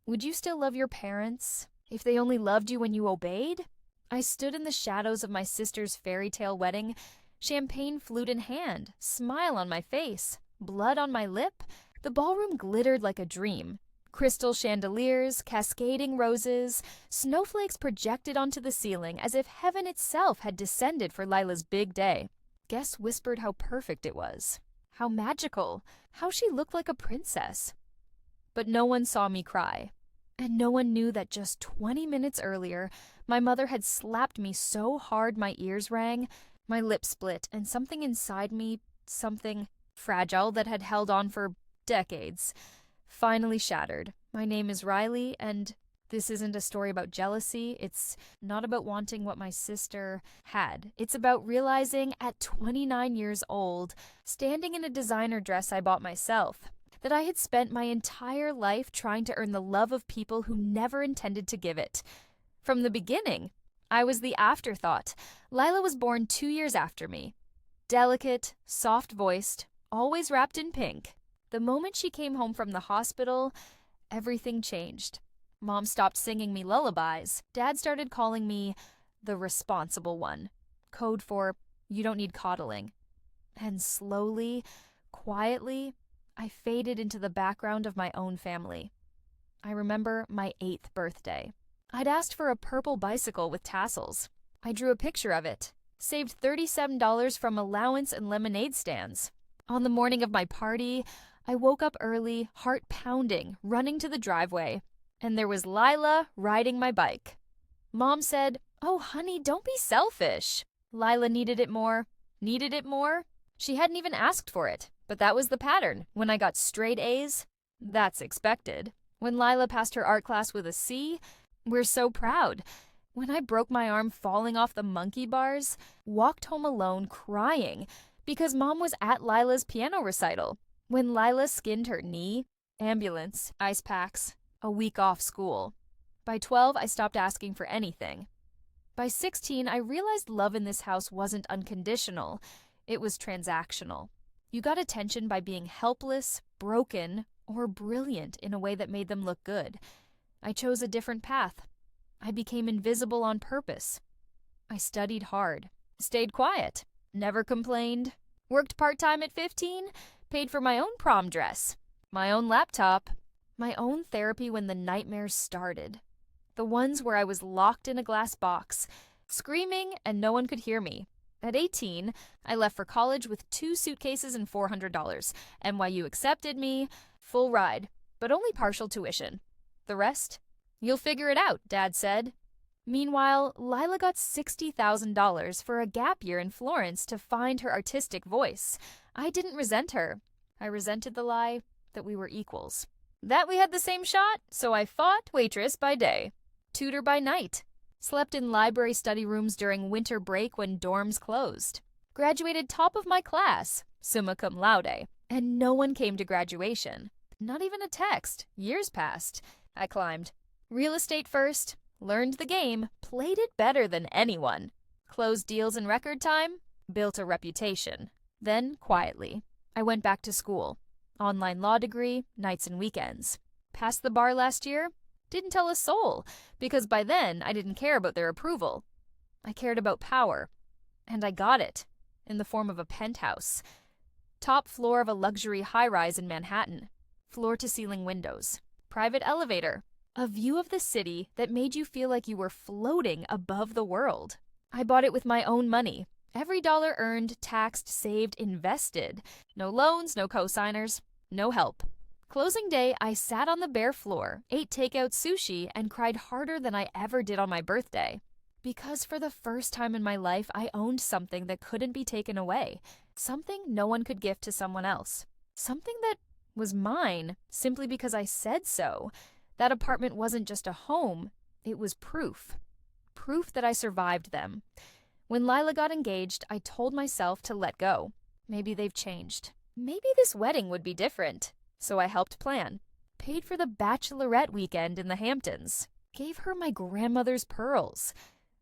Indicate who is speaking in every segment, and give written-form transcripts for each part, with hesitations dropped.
Speaker 1: Would you still love your parents if they only loved you when you obeyed? I stood in the shadows of my sister's fairy tale wedding, champagne flute in hand, smile on my face, blood on my lip. The ballroom glittered like a dream. Crystal chandeliers, cascading roses, snowflakes projected onto the ceiling as if heaven itself had descended for Lila's big day. Guests whispered how perfect it was, how magical, how she looked like a princess. But no one saw me cry. And no one knew that just 20 minutes earlier, my mother had slapped me so hard my ears rang, my lips split, and something inside me, something fragile that had held on for decades, finally shattered. My name is Riley, and this isn't a story about jealousy. It's not about wanting what my sister had. It's about realizing at 29 years old, standing in a designer dress I bought myself, that I had spent my entire life trying to earn the love of people who never intended to give it. From the beginning, I was the afterthought. Lila was born 2 years after me. Delicate, soft-voiced, always wrapped in pink. The moment she came home from the hospital, everything changed. Mom stopped singing me lullabies. Dad started calling me the responsible one, code for you don't need coddling. And slowly, quietly, I faded into the background of my own family. I remember my 8th birthday. I'd asked for a purple bicycle with tassels. I drew a picture of it, saved $37 from allowance and lemonade stands. On the morning of my party, I woke up early, heart pounding, running to the driveway, and there was Lila riding my bike. Mom said, "Oh, honey, don't be selfish." Lila needed it more. Needed it more? She hadn't even asked for it, but that was the pattern. When I got straight A's, that's expected. When Lila passed her art class with a C, we're so proud. When I broke my arm falling off the monkey bars, walked home alone crying because Mom was at Lila's piano recital. When Lila skinned her knee, ambulance, ice packs, a week off school. By 12, I stopped asking for anything. By 16, I realized love in this house wasn't unconditional. It was transactional. You got attention by being helpless, broken, or brilliant in a way that made them look good. I chose a different path. I became invisible on purpose. I studied hard, stayed quiet, never complained, worked part-time at 15, paid for my own prom dress, my own laptop, my own therapy when the nightmares started. The ones where I was locked in a glass box, screaming and no one could hear me. At 18, I left for college with 2 suitcases and $400. NYU accepted me, full ride, but only partial tuition. The rest? You'll figure it out, Dad said. Meanwhile, Lila got $60,000 for a gap year in Florence to find her artistic voice. I didn't resent her. I resented the lie that we were equals. That we had the same shot, so I fought waitress by day, tutor by night. Slept in library study rooms during winter break when dorms closed. Graduated top of my class, summa cum laude, and no one came to graduation. Not even a text. Years passed. I climbed. Real estate first, learned the game, played it better than anyone. Closed deals in record time, built a reputation. Then, quietly, I went back to school. Online law degree, nights and weekends. Passed the bar last year. Didn't tell a soul, because by then I didn't care about their approval. I cared about power, and I got it, in the form of a penthouse. Top floor of a luxury high-rise in Manhattan. Floor-to-ceiling windows. Private elevator. A view of the city that made you feel like you were floating above the world. I bought it with my own money. Every dollar earned, taxed, saved, invested. No loans, no co-signers, no help. Closing day, I sat on the bare floor, ate takeout sushi, and cried harder than I ever did on my birthday. Because for the first time in my life, I owned something that couldn't be taken away. Something no one could gift to someone else. Something that was mine simply because I said so. That apartment wasn't just a home, it was proof. Proof that I survived them. When Lila got engaged, I told myself to let go. Maybe they've changed. Maybe this wedding would be different. So I helped plan. Paid for the bachelorette weekend in the Hamptons. Gave her my grandmother's pearls.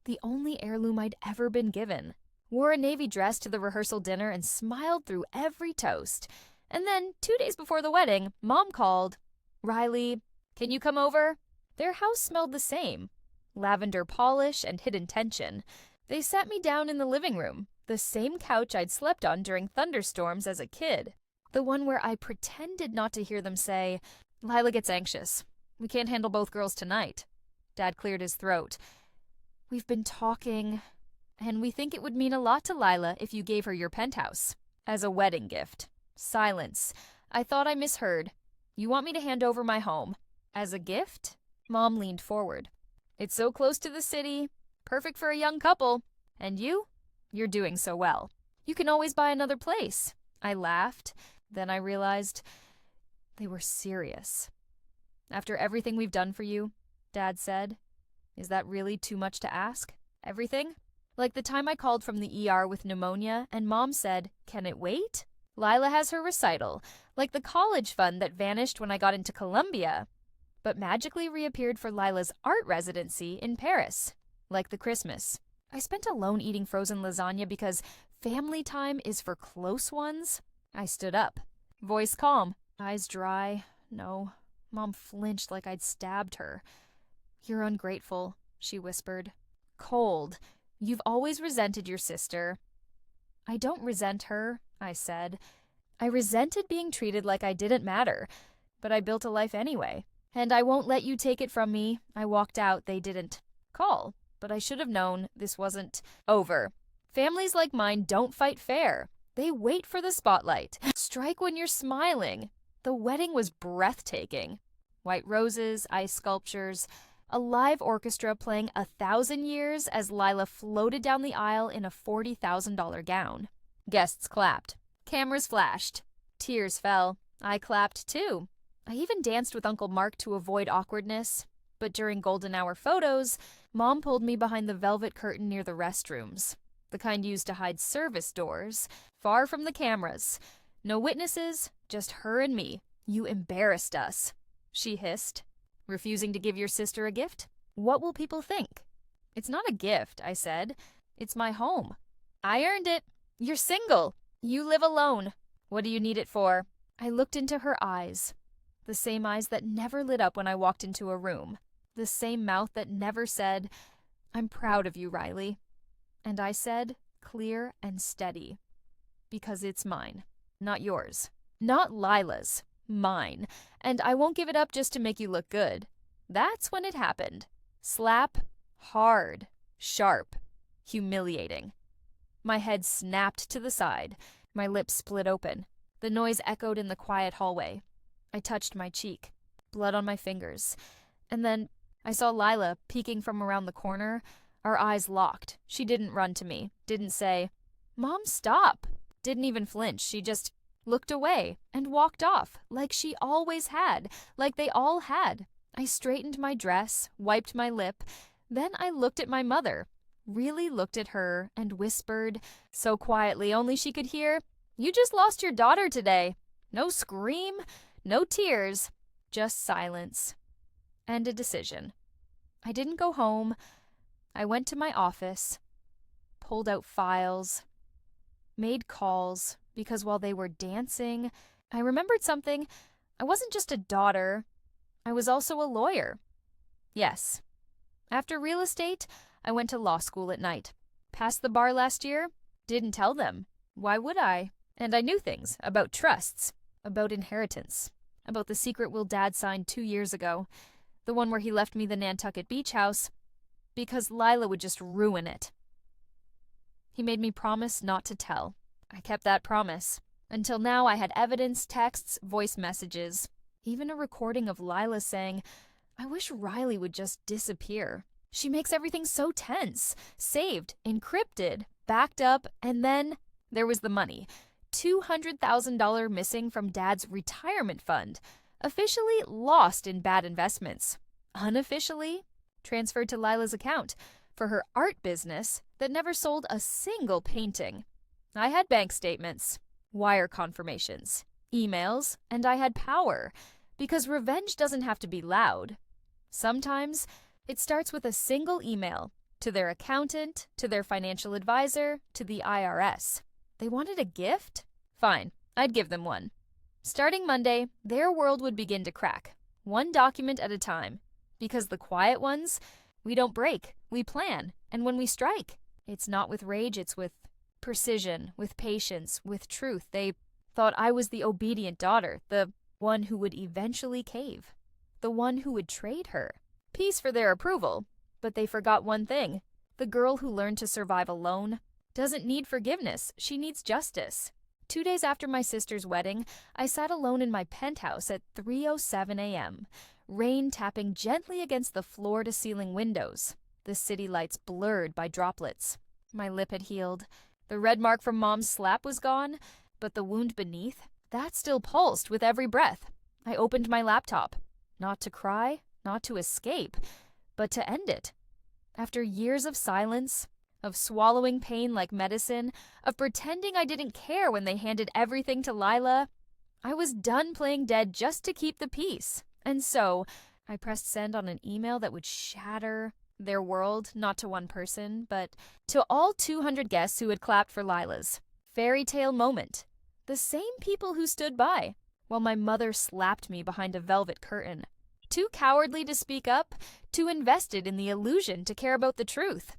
Speaker 1: The only heirloom I'd ever been given. Wore a navy dress to the rehearsal dinner and smiled through every toast. And then, 2 days before the wedding, Mom called. "Riley, Can you come over? Their house smelled the same. Lavender polish and hidden tension. They sat me down in the living room, the same couch I'd slept on during thunderstorms as a kid. The one where I pretended not to hear them say, "Lila gets anxious. We can't handle both girls tonight." Dad cleared his throat. "We've been talking, and we think it would mean a lot to Lila if you gave her your penthouse. As a wedding gift." Silence. I thought I misheard. "You want me to hand over my home? As a gift?" Mom leaned forward. "It's so close to the city. Perfect for a young couple. And you? You're doing so well. You can always buy another place." I laughed. Then I realized they were serious. "After everything we've done for you," Dad said, "is that really too much to ask? Everything? Like the time I called from the ER with pneumonia and Mom said, 'Can it wait?' Lila has her recital, like the college fund that vanished when I got into Columbia, but magically reappeared for Lila's art residency in Paris, like the Christmas. I spent alone eating frozen lasagna because family time is for close ones." I stood up, voice calm, eyes dry. No, Mom flinched like I'd stabbed her. "You're ungrateful," she whispered. "Cold. You've always resented your sister." "I don't resent her," I said. "I resented being treated like I didn't matter, but I built a life anyway. And I won't let you take it from me." I walked out. They didn't call, but I should have known this wasn't over. Families like mine don't fight fair. They wait for the spotlight. Strike when you're smiling. The wedding was breathtaking. White roses, ice sculptures, a live orchestra playing 1,000 years as Lila floated down the aisle in a $40,000 gown. Guests clapped. Cameras flashed. Tears fell. I clapped too. I even danced with Uncle Mark to avoid awkwardness. But during golden hour photos, Mom pulled me behind the velvet curtain near the restrooms, the kind used to hide service doors, far from the cameras. No witnesses, just her and me. "You embarrassed us," she hissed. "Refusing to give your sister a gift? What will people think?" "It's not a gift," I said. "It's my home. I earned it. You're single. You live alone. What do you need it for?" I looked into her eyes. The same eyes that never lit up when I walked into a room. The same mouth that never said, "I'm proud of you, Riley." And I said, clear and steady, "Because it's mine, not yours. Not Lila's, mine. And I won't give it up just to make you look good." That's when it happened. Slap, hard, sharp, humiliating. My head snapped to the side. My lips split open. The noise echoed in the quiet hallway. I touched my cheek, blood on my fingers. And then I saw Lila peeking from around the corner. Our eyes locked. She didn't run to me, didn't say, "Mom, stop." Didn't even flinch. She just looked away and walked off, like she always had, like they all had. I straightened my dress, wiped my lip. Then I looked at my mother, really looked at her, and whispered, so quietly only she could hear, "You just lost your daughter today." No scream, no tears, just silence. And a decision. I didn't go home. I went to my office, pulled out files, made calls, because while they were dancing, I remembered something. I wasn't just a daughter. I was also a lawyer. Yes. After real estate, I went to law school at night. Passed the bar last year. Didn't tell them. Why would I? And I knew things about trusts, about inheritance, about the secret will Dad signed 2 years ago, the one where he left me the Nantucket beach house, because Lila would just ruin it. He made me promise not to tell. I kept that promise. Until now, I had evidence, texts, voice messages, even a recording of Lila saying, "I wish Riley would just disappear. She makes everything so tense, saved, encrypted, backed up." And then there was the money. $200,000 missing from Dad's retirement fund, officially lost in bad investments, unofficially transferred to Lila's account for her art business that never sold a single painting. I had bank statements, wire confirmations, emails, and I had power, because revenge doesn't have to be loud. Sometimes it starts with a single email to their accountant, to their financial advisor, to the IRS. They wanted a gift? Fine, I'd give them one. Starting Monday, their world would begin to crack. one document at a time. Because the quiet ones, we don't break, we plan, and when we strike, it's not with rage, it's with precision, with patience, with truth. They thought I was the obedient daughter, the one who would eventually cave, the one who would trade her. Peace for their approval, but they forgot one thing. The girl who learned to survive alone doesn't need forgiveness, she needs justice. 2 days after my sister's wedding, I sat alone in my penthouse at 3:07 a.m., rain tapping gently against the floor-to-ceiling windows, the city lights blurred by droplets. My lip had healed. The red mark from Mom's slap was gone, but the wound beneath, that still pulsed with every breath. I opened my laptop, not to cry, not to escape, but to end it. After years of silence, of swallowing pain like medicine, of pretending I didn't care when they handed everything to Lila, I was done playing dead just to keep the peace. And so, I pressed send on an email that would shatter their world, not to one person, but to all 200 guests who had clapped for Lila's fairy tale moment. The same people who stood by, while my mother slapped me behind a velvet curtain. Too cowardly to speak up, too invested in the illusion to care about the truth.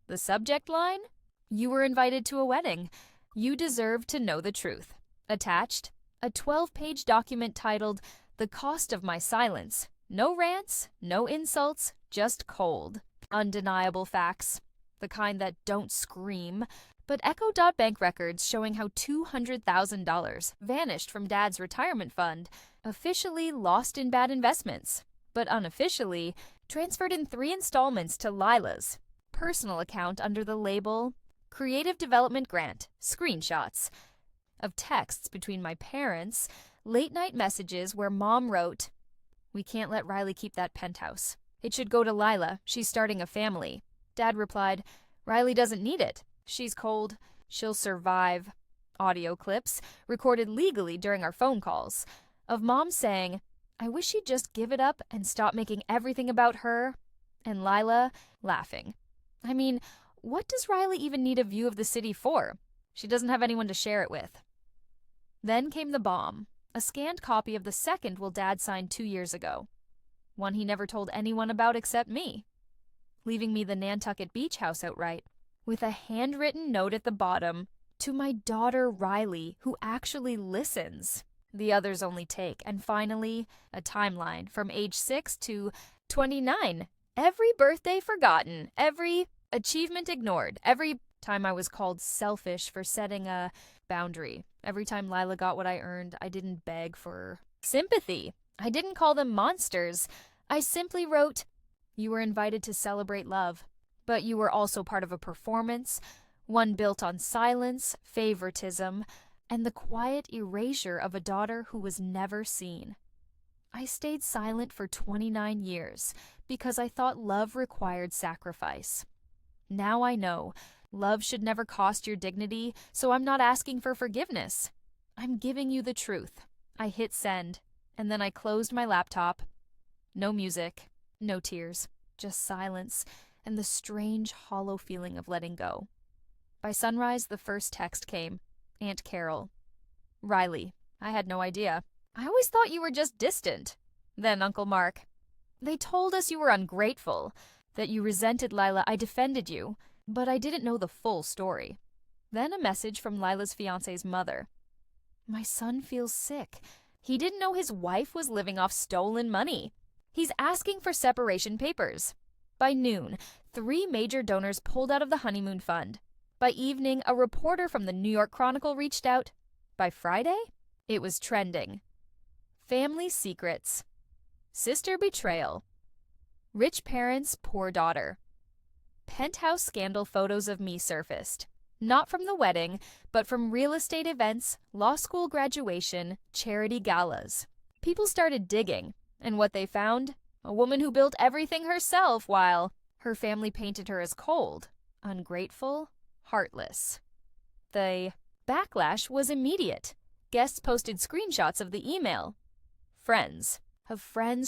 Speaker 1: The subject line? You were invited to a wedding. You deserve to know the truth. Attached, a 12-page document titled, The Cost of My Silence. No rants, no insults, just cold, undeniable facts. The kind that don't scream, but echo bank records showing how $200,000 vanished from Dad's retirement fund, officially lost in bad investments, but unofficially transferred in 3 installments to Lila's personal account under the label Creative Development Grant, screenshots of texts between my parents, late-night messages where Mom wrote, "We can't let Riley keep that penthouse. It should go to Lila. She's starting a family." Dad replied, "Riley doesn't need it. She's cold. She'll survive." Audio clips, recorded legally during our phone calls, of Mom saying, "I wish she'd just give it up and stop making everything about her," and Lila laughing. I mean, what does Riley even need a view of the city for? She doesn't have anyone to share it with. Then came the bomb, a scanned copy of the second will Dad signed 2 years ago. One he never told anyone about except me, leaving me the Nantucket beach house outright, with a handwritten note at the bottom, "To my daughter Riley, who actually listens." The others only take. And finally, a timeline from age 6 to 29. Every birthday forgotten, every achievement ignored, every time I was called selfish for setting a boundary. Every time Lila got what I earned, I didn't beg for sympathy. I didn't call them monsters. I simply wrote, "You were invited to celebrate love, but you were also part of a performance, one built on silence, favoritism, and the quiet erasure of a daughter who was never seen." I stayed silent for 29 years because I thought love required sacrifice. Now I know love should never cost your dignity, so I'm not asking for forgiveness. I'm giving you the truth. I hit send, and then I closed my laptop. No music, no tears, just silence and the strange, hollow feeling of letting go. By sunrise, the first text came. Aunt Carol. "Riley, I had no idea. I always thought you were just distant." Then Uncle Mark. "They told us you were ungrateful, that you resented Lila. I defended you, but I didn't know the full story." Then a message from Lila's fiance's mother. "My son feels sick. He didn't know his wife was living off stolen money. He's asking for separation papers." By noon, 3 major donors pulled out of the honeymoon fund. By evening, a reporter from the New York Chronicle reached out. By Friday, it was trending. Family secrets. Sister betrayal. Rich parents, poor daughter. Penthouse scandal photos of me surfaced. Not from the wedding, but from real estate events, law school graduation, charity galas. People started digging, and what they found? A woman who built everything herself while her family painted her as cold, ungrateful, heartless. The backlash was immediate. Guests posted screenshots of the email. Friends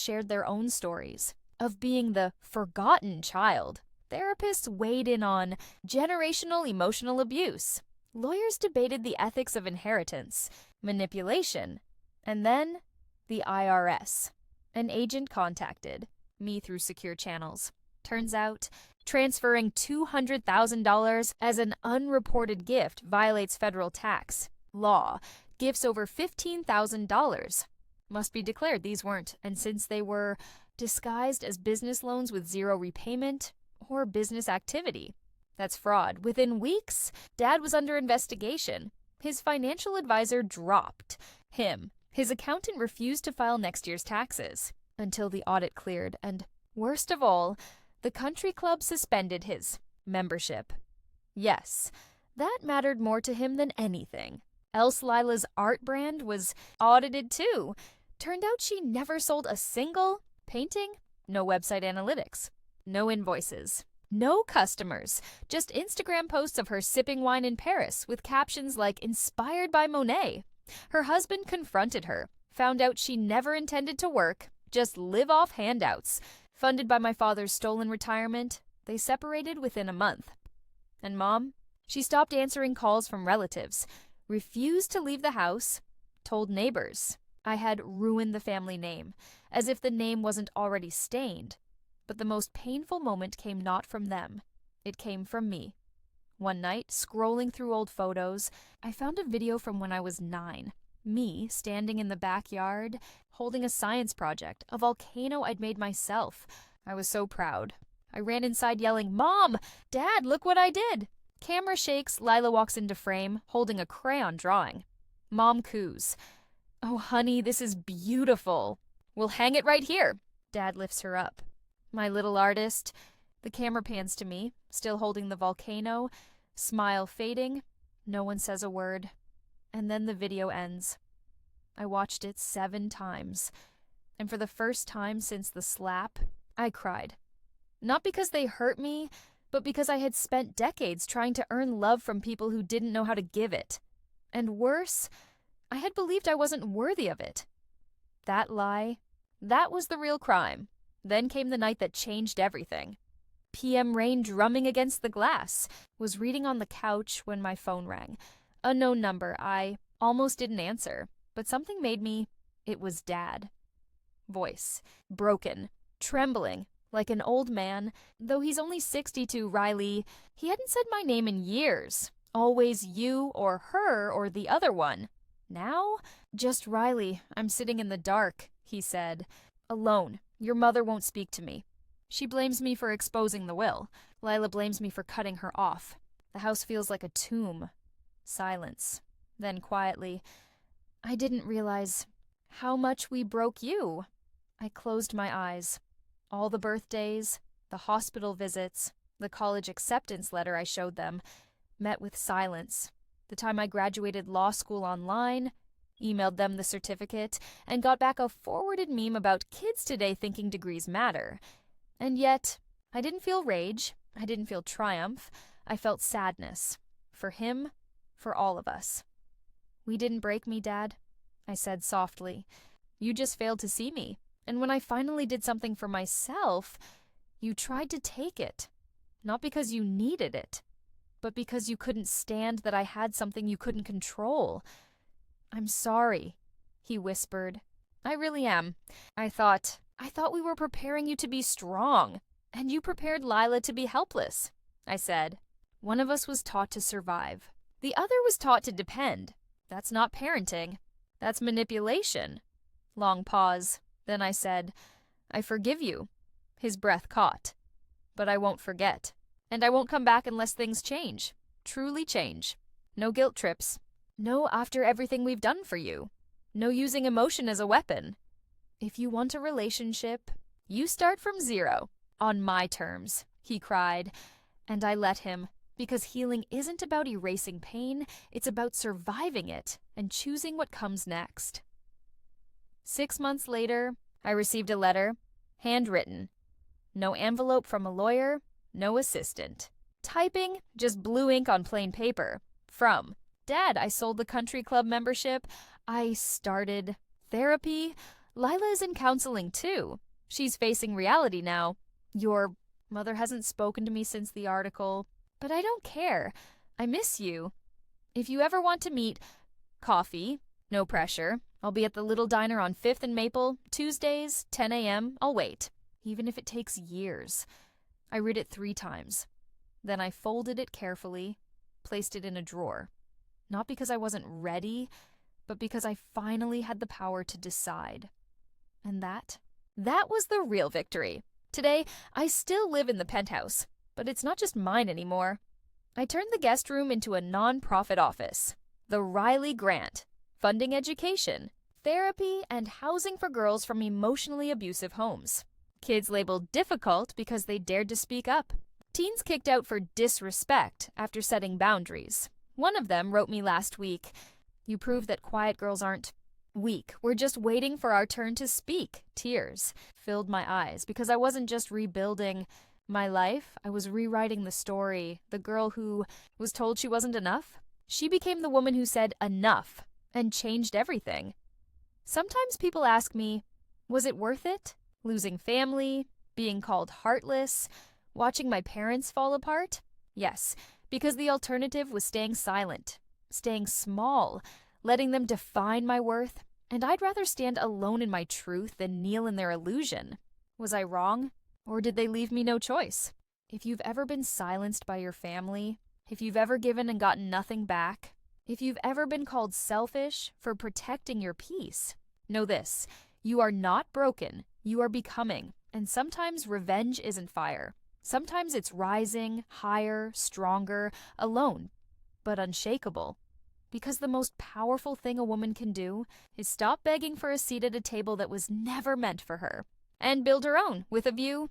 Speaker 1: shared their own stories of being the forgotten child. Therapists weighed in on generational emotional abuse. Lawyers debated the ethics of inheritance, manipulation, and then the IRS. An agent contacted me through secure channels. Turns out, transferring $200,000 as an unreported gift violates federal tax law. Gifts over $15,000 must be declared. These weren't, and since they were disguised as business loans with zero repayment or business activity, that's fraud. Within weeks, Dad was under investigation. His financial advisor dropped him. His accountant refused to file next year's taxes until the audit cleared, and worst of all, the country club suspended his membership. Yes, that mattered more to him than anything. Else Lila's art brand was audited too. Turned out she never sold a single painting, no website analytics, no invoices, no customers, just Instagram posts of her sipping wine in Paris with captions like "inspired by Monet." Her husband confronted her, found out she never intended to work, just live off handouts. Funded by my father's stolen retirement, they separated within a month. And Mom? She stopped answering calls from relatives, refused to leave the house, told neighbors I had ruined the family name, as if the name wasn't already stained. But the most painful moment came not from them. It came from me. One night, scrolling through old photos, I found a video from when I was 9. Me standing in the backyard, holding a science project, a volcano I'd made myself. I was so proud. I ran inside yelling, "Mom! Dad, look what I did!" Camera shakes, Lila walks into frame, holding a crayon drawing. Mom coos. "Oh, honey, this is beautiful. We'll hang it right here." Dad lifts her up. My little artist. The camera pans to me, still holding the volcano, smile fading. No one says a word. And then the video ends. I watched it 7 times. And for the first time since the slap, I cried. Not because they hurt me, but because I had spent decades trying to earn love from people who didn't know how to give it. And worse, I had believed I wasn't worthy of it. That lie, that was the real crime. Then came the night that changed everything. PM rain drumming against the glass. Was reading on the couch when my phone rang. Unknown number. I almost didn't answer, but something made me. It was Dad. Voice. Broken. Trembling. Like an old man. Though he's only 62, Riley. He hadn't said my name in years. Always you or her or the other one. Now? Just Riley. I'm sitting in the dark, he said. Alone. Your mother won't speak to me. She blames me for exposing the will. Lila blames me for cutting her off. The house feels like a tomb. Silence. Then quietly, I didn't realize how much we broke you. I closed my eyes. All the birthdays, the hospital visits, the college acceptance letter I showed them, met with silence. The time I graduated law school online, emailed them the certificate, and got back a forwarded meme about kids today thinking degrees matter. And yet, I didn't feel rage. I didn't feel triumph. I felt sadness. For him, for all of us. We didn't break me, Dad, I said softly. You just failed to see me. And when I finally did something for myself, you tried to take it. Not because you needed it, but because you couldn't stand that I had something you couldn't control. I'm sorry, he whispered. I really am. I thought we were preparing you to be strong, and you prepared Lila to be helpless, I said. One of us was taught to survive. The other was taught to depend. That's not parenting. That's manipulation. Long pause. Then I said, I forgive you. His breath caught. But I won't forget. And I won't come back unless things change. Truly change. No guilt trips. No after everything we've done for you. No using emotion as a weapon. If you want a relationship, you start from 0. On my terms, he cried. And I let him, because healing isn't about erasing pain, it's about surviving it and choosing what comes next. 6 months later, I received a letter, handwritten. No envelope from a lawyer, no assistant. Typing, just blue ink on plain paper. From, Dad, I sold the country club membership. I started therapy. Lila is in counseling too. She's facing reality now. Your mother hasn't spoken to me since the article, but I don't care. I miss you. If you ever want to meet, coffee, no pressure, I'll be at the little diner on 5th and Maple, Tuesdays, 10 a.m. I'll wait, even if it takes years. I read it 3 times. Then I folded it carefully, placed it in a drawer. Not because I wasn't ready, but because I finally had the power to decide. And that was the real victory. Today, I still live in the penthouse, but it's not just mine anymore. I turned the guest room into a non-profit office. The Riley Grant, funding education, therapy, and housing for girls from emotionally abusive homes. Kids labeled difficult because they dared to speak up. Teens kicked out for disrespect after setting boundaries. One of them wrote me last week, "You prove that quiet girls aren't weak. We're just waiting for our turn to speak." Tears filled my eyes because I wasn't just rebuilding my life, I was rewriting the story. The girl who was told she wasn't enough, she became the woman who said enough and changed everything. Sometimes people ask me, was it worth it? Losing family, being called heartless, watching my parents fall apart? Yes, because the alternative was staying silent, staying small, letting them define my worth, and I'd rather stand alone in my truth than kneel in their illusion. Was I wrong? Or did they leave me no choice? If you've ever been silenced by your family, if you've ever given and gotten nothing back, if you've ever been called selfish for protecting your peace, know this: you are not broken, you are becoming, and sometimes revenge isn't fire. Sometimes it's rising, higher, stronger, alone, but unshakable. Because the most powerful thing a woman can do is stop begging for a seat at a table that was never meant for her, and build her own with a view